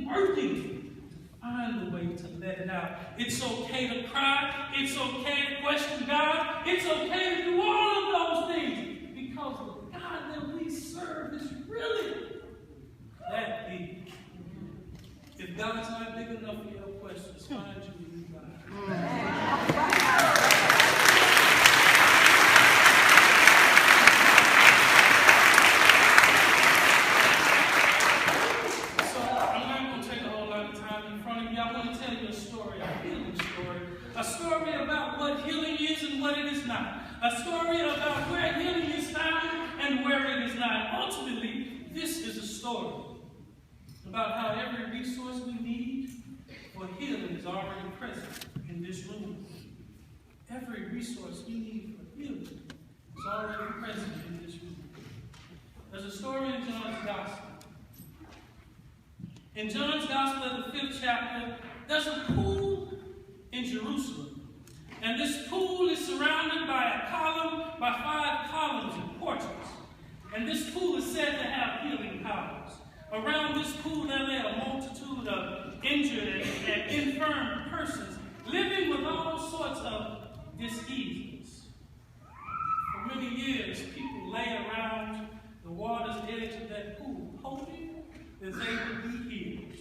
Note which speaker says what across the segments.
Speaker 1: working it. Find a way to let it out. It's okay to cry. It's okay to question God. It's okay to do all of those things because the God that we serve is really that big. If God's not big enough for your questions, find you a new God. A story about what healing is and what it is not. A story about where healing is found and where it is not. Ultimately, this is a story about how every resource we need for healing is already present in this room. Every resource we need for healing is already present in this room. There's a story in John's Gospel. In John's Gospel, the 5th chapter, there's a pool in Jerusalem. And this pool is surrounded by 5 columns and porches. And this pool is said to have healing powers. Around this pool there lay a multitude of injured and infirm persons living with all sorts of diseases. For many years, people lay around the water's edge of that pool, hoping that they would be healed.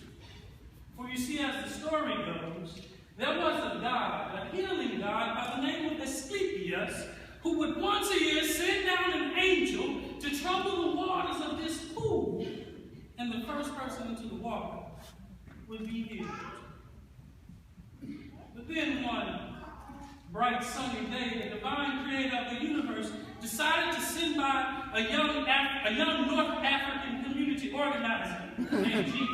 Speaker 1: For you see, as the story goes, there was a god, a healing god by the name of Asclepius, who would once a year send down an angel to trouble the waters of this pool, and the first person into the water would be healed. But then one bright sunny day, the divine creator of the universe decided to send by a young North African community organizer named Jesus.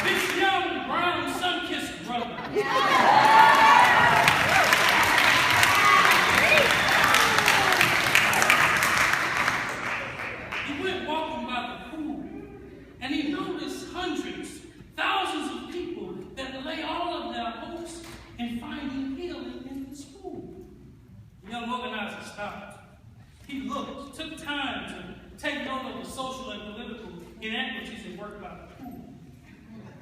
Speaker 1: This young, brown, sun-kissed brother. He went walking by the pool, and he noticed hundreds, thousands of people that lay all of their hopes in finding healing in this pool. The young organizer stopped. He looked, took time to take note of the social and political inequities at work by the pool.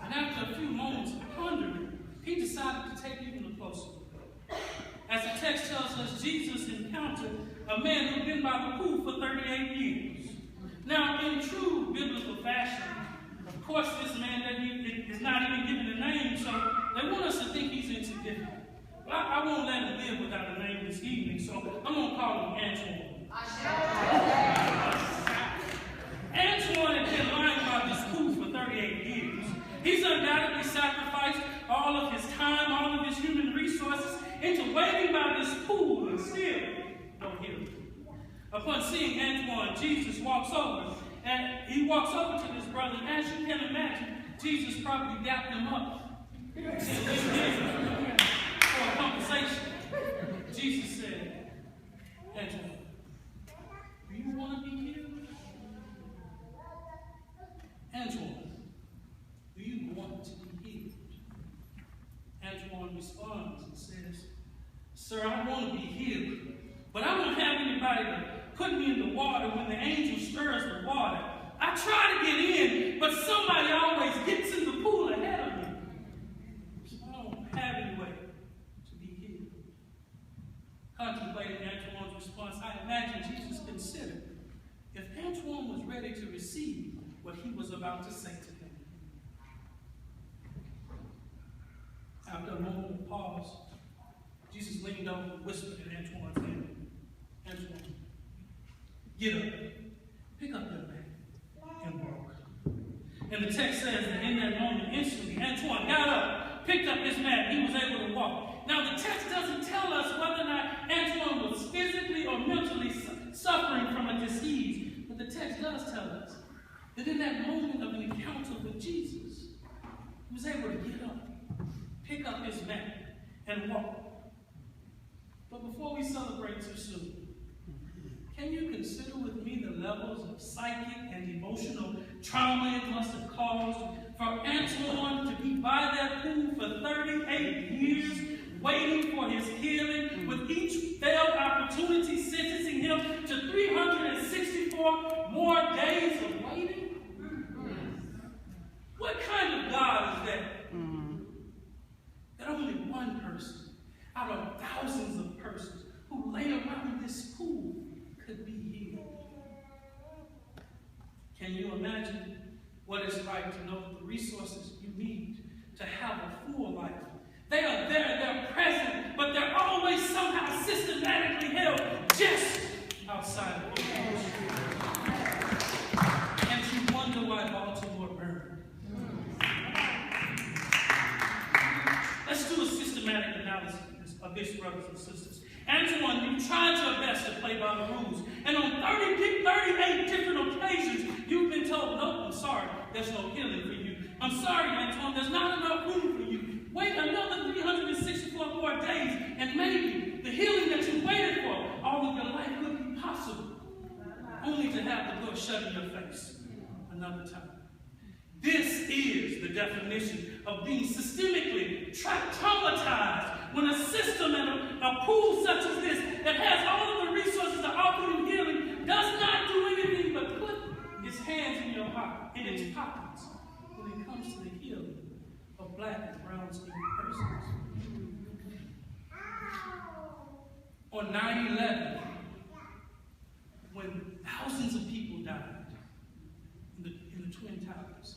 Speaker 1: And after a few moments of pondering, he decided to take even a closer look. As the text tells us, Jesus encountered a man who'd been by the pool for 38 years. Now, in true biblical fashion, of course, this man is not even given a name, so they want us to think he's insignificant. But I won't let him live without a name this evening, so I'm going to call him Antoine. Antoine had been lying by this pool for 38 years. He's undoubtedly sacrificed all of his time, all of his human resources into waiting by this pool and still no healing. Upon seeing Antoine, Jesus walks over, and he walks over to this brother, and as you can imagine, Jesus probably dapped him up for a conversation. Jesus said, Antoine, do you want to be healed? Antoine, do you want to be healed? Antoine responds and says, Sir, I want to be healed, but I don't have anybody to put me in the water when the angel stirs the water. I try to get in, but somebody always gets in the pool ahead of me. So I don't have any way to be healed. Contemplating Antoine's response, I imagine Jesus considered if Antoine was ready to receive what he was about to say to him. After a moment of pause, Jesus leaned over and whispered in Antoine's ear, Antoine, get up, pick up your mat, and walk. And the text says that in that moment, instantly, Antoine got up, picked up his mat, and he was able to walk. Now, the text doesn't tell us whether or not Antoine was physically or mentally suffering from a disease, but the text does tell us that in that moment of an encounter with Jesus, he was able to get up, pick up his mat, and walk. But before we celebrate too soon, can you consider with me the levels of psychic and emotional trauma it must have caused for Antoine to be by that pool for 38 years, waiting for his healing, with each this pool could be healed. Can you imagine what it's like to know the resources you need to have a full life? They are there, they're present, but they're always somehow systematically held just outside of the house. And you wonder why Baltimore burned. Let's do a systematic analysis of this, brothers and sisters. Antoine, you tried your best to play by the rules. And on 38 different occasions, you've been told, no, I'm sorry, there's no healing for you. I'm sorry, Antoine, there's not enough room for you. Wait another 364 more days, and maybe the healing that you waited for all of your life would be possible, only to have the door shut in your face another time. This is the definition of being systemically traumatized when a system and a pool such as this that has all of the resources to offer you healing does not do anything but put its hands in your heart, in its pockets, when it comes to the healing of black and brown skinned persons. On 9/11, when thousands of people died in the Twin Towers,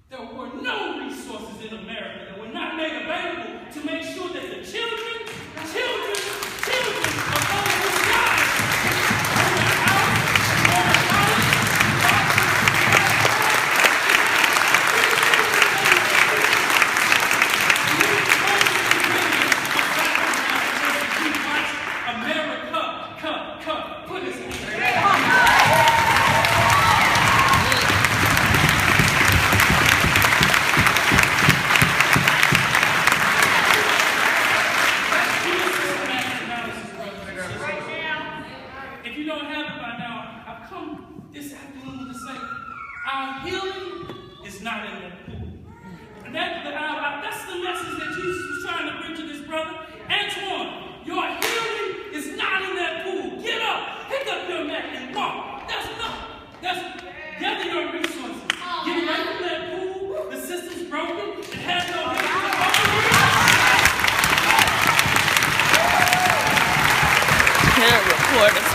Speaker 1: there were no resources in America that were not made available to make sure that the children of those who died on the house,
Speaker 2: Report